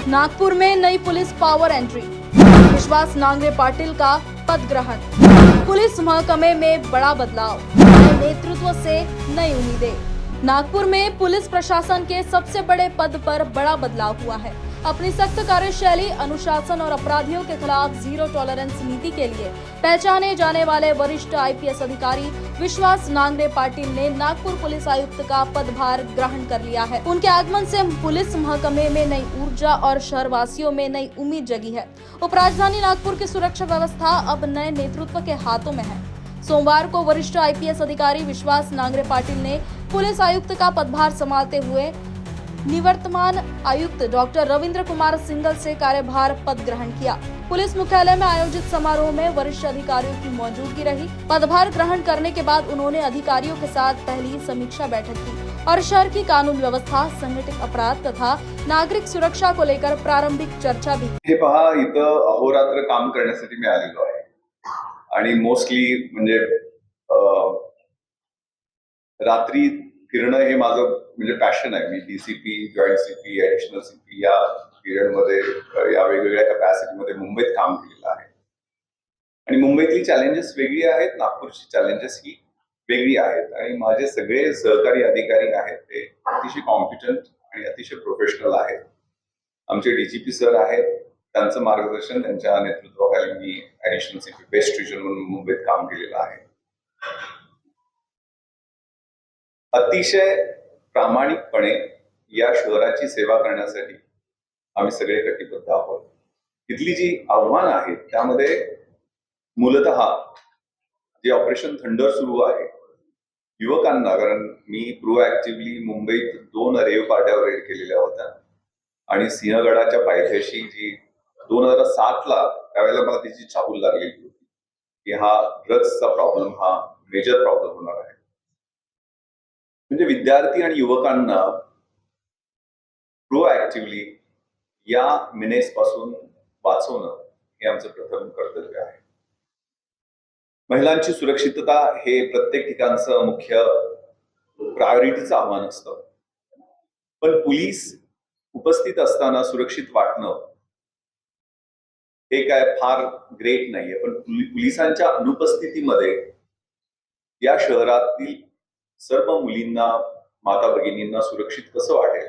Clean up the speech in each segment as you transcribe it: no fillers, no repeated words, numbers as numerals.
नागपुर में नई police power entry, विश्वास नांगरे पाटिल का पद ग्रहण। पुलिस महकमे में बड़ा बदलाव, नए नेतृत्व से नई उम्मीदें। नागपुर में पुलिस प्रशासन के सबसे बड़े पद पर बड़ा बदलाव हुआ है। अपनी सख्त कार्यशैली, अनुशासन और अपराधियों के खिलाफ जीरो टॉलरेंस नीति के लिए पहचाने जाने वाले वरिष्ठ आईपीएस अधिकारी विश्वास नांगरे पाटिल ने नागपुर पुलिस आयुक्त का पदभार ग्रहण कर लिया है। उनके आगमन से पुलिस महकमे में नई ऊर्जा और शहरवासियों में नई उम्मीद जगी है। उपराजधानी नागपुर की सुरक्षा व्यवस्था अब नए नेतृत्व के हाथों में है। सोमवार को वरिष्ठ आईपीएस अधिकारी विश्वास नांगरे पाटिल ने पुलिस आयुक्त का पदभार संभालते हुए निवर्तमान आयुक्त डॉक्टर रविंद्र कुमार सिंघल से कार्यभार पद ग्रहण किया। पुलिस मुख्यालय में आयोजित समारोह में वरिष्ठ अधिकारियों की मौजूदगी रही। पदभार ग्रहण करने के बाद उन्होंने अधिकारियों के साथ पहली समीक्षा बैठक की और शहर की कानून व्यवस्था, संगठित अपराध तथा नागरिक सुरक्षा को लेकर प्रारंभिक चर्चा भी। हे पहा, इथं अहोरात्र काम करण्यासाठी मी आलेलो आहे आणि मोस्टली म्हणजे रात्री फिरणं हे माझं म्हणजे पॅशन आहे. मी DCP, joint CP, additional CP या पिरियडमध्ये या वेगवेगळ्या कॅपॅसिटीमध्ये मुंबईत काम केलेलं आहे आणि मुंबईतली चॅलेंजेस वेगळी आहेत, नागपूरची चॅलेंजेस ही वेगळी आहेत आणि माझे सगळे सहकारी अधिकारी आहेत ते अतिशय कॉम्पिटंट आणि अतिशय प्रोफेशनल आहेत. आमचे डीजीपी सर आहेत, त्यांचं मार्गदर्शन, त्यांच्या नेतृत्वाखाली मी ऍडिशनल सीपी बेस्ट रिजन म्हणून मुंबईत काम केलेलं आहे. अतिशय प्रामाणिकपणे या शहराची सेवा करण्यासाठी आम्ही सगळे कटिबद्ध आहोत. इथली जी आव्हानं आहेत त्यामध्ये मूलतः जे ऑपरेशन थंडर सुरू आहे, युवकांना, कारण मी प्रोएक्टिव्हली मुंबईत 2 रेव्ह पार्ट्या रेड केलेल्या होत्या आणि सिंहगडाच्या पायथ्याशी जी 2007ला त्यावेळेला मला त्याची चाहूल लागलेली होती की हा ड्रग्सचा प्रॉब्लेम हा मेजर प्रॉब्लेम होणार आहे. म्हणजे विद्यार्थी आणि युवकांना प्रोएक्टिव्हली या मिनेस पासून वाचवणं हे आमचं प्रथम कर्तव्य आहे. महिलांची सुरक्षितता हे प्रत्येक ठिकाणचं मुख्य प्रायोरिटीचं आव्हान असतं, पण पोलीस उपस्थित असताना सुरक्षित वाटणं हे काय फार ग्रेट नाहीये. पण पोलिसांच्या अनुपस्थितीमध्ये या शहरातील सर्व मुलींना, माता भगिनींना सुरक्षित कसं वाटेल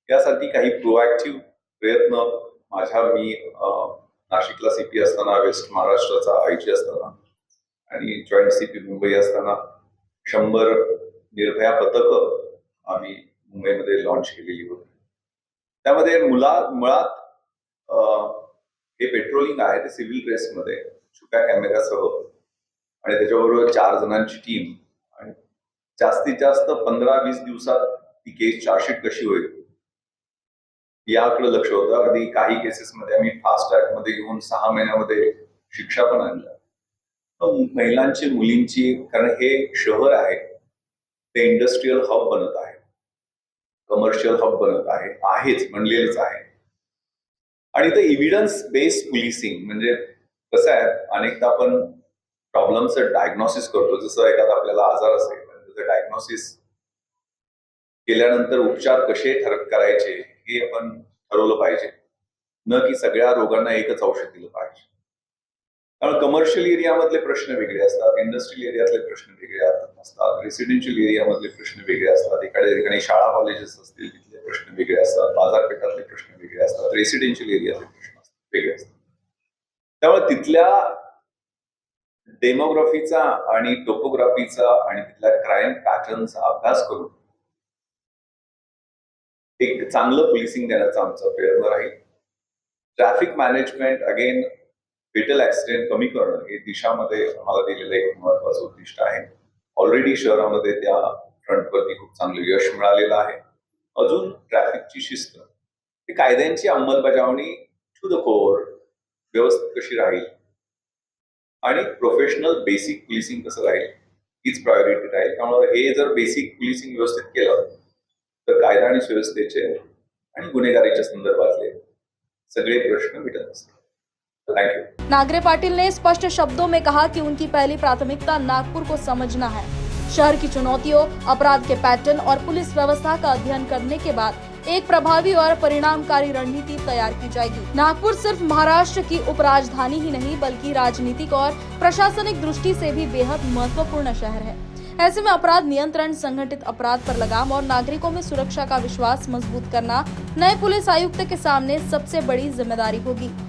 यासाठी काही प्रोएक्टिव्ह प्रयत्न मी नाशिकला सीपी असताना, वेस्ट महाराष्ट्राचा आयजी असताना आणि जॉईंट सीपी मुंबई असताना 100 निर्भया पथकं आम्ही मुंबईमध्ये लॉन्च केलेली होती. त्यामध्ये मुळात हे पेट्रोलिंग आहे ते सिव्हिल ड्रेसमध्ये छुप्या कॅमेऱ्यासह आणि त्याच्याबरोबर 4 जणांची टीम आणि जास्तीत जास्त 15-20 दिवसात ती केस चार्जशीट कशी होईल याकडे लक्ष होतं. अगदी काही केसेसमध्ये आम्ही फास्ट ट्रॅक मध्ये घेऊन 6 महिन्यामध्ये शिक्षा पण आणल्या. महिलांची, मुलींची, कारण हे शहर आहे ते इंडस्ट्रीयल हब बनत आहे, कमर्शियल हब बनत आहे, आहेच, म्हणलेलंच आहे. आणि ते इव्हिडन्स बेस्ड पोलिसिंग म्हणजे कसं आहे, अनेकदा आपण प्रॉब्लेमचं डायग्नोसिस करतो. जसं एखादा आपल्याला आजार असेल, त्याचं डायग्नोसिस केल्यानंतर उपचार कसे करायचे हे आपण ठरवलं पाहिजे, न की सगळ्या रोगांना एकच औषध दिलं पाहिजे. कारण कमर्शियल एरियामधले प्रश्न वेगळे असतात, इंडस्ट्रियल एरियातले प्रश्न वेगळे असतात, रेसिडेन्शियल एरियामधले प्रश्न वेगळे असतात, एखाद्या ठिकाणी शाळा कॉलेजेस असतील तिथले प्रश्न वेगळे असतात, बाजारपेठातले प्रश्न वेगळे असतात, रेसिडेन्शियल एरियातले प्रश्न वेगळे असतात. त्यामुळे तिथल्या डेमोग्राफीचा आणि टोपोग्राफीचा आणि तिथल्या क्राईम पॅटर्नचा अभ्यास करून एक चांगलं पोलिसिंग देण्याचा आमचा प्रयत्न राहील. Traffic management, again fatal accident कमी करणं हे दिशामध्ये आम्हाला दिलेलं एक महत्वाचं उद्दिष्ट आहे. ऑलरेडी शहरामध्ये त्या फ्रंटवरती खूप चांगलं यश मिळालेलं आहे. अजून ट्रॅफिकची शिस्त, ते कायद्यांची अंमलबजावणी टू द कोर व्यवस्थित कशी राहील आणि प्रोफेशनल बेसिक पोलिसिंग कसं राहील हीच प्रायोरिटी राहील. त्यामुळे हे जर बेसिक पोलिसिंग व्यवस्थित केलं तर कायदा आणि सुव्यवस्थेचे आणि गुन्हेगारीच्या संदर्भातले सगळे प्रश्न मिटत असतात. नांगरे पाटिल ने स्पष्ट शब्दों में कहा कि उनकी पहली प्राथमिकता नागपुर को समझना है। शहर की चुनौतियों, अपराध के पैटर्न और पुलिस व्यवस्था का अध्ययन करने के बाद एक प्रभावी और परिणामकारी रणनीति तैयार की जाएगी। नागपुर सिर्फ महाराष्ट्र की उपराजधानी ही नहीं बल्कि राजनीतिक और प्रशासनिक दृष्टि से भी बेहद महत्वपूर्ण शहर है। ऐसे में अपराध नियंत्रण, संगठित अपराध पर लगाम और नागरिकों में सुरक्षा का विश्वास मजबूत करना नए पुलिस आयुक्त के सामने सबसे बड़ी जिम्मेदारी होगी।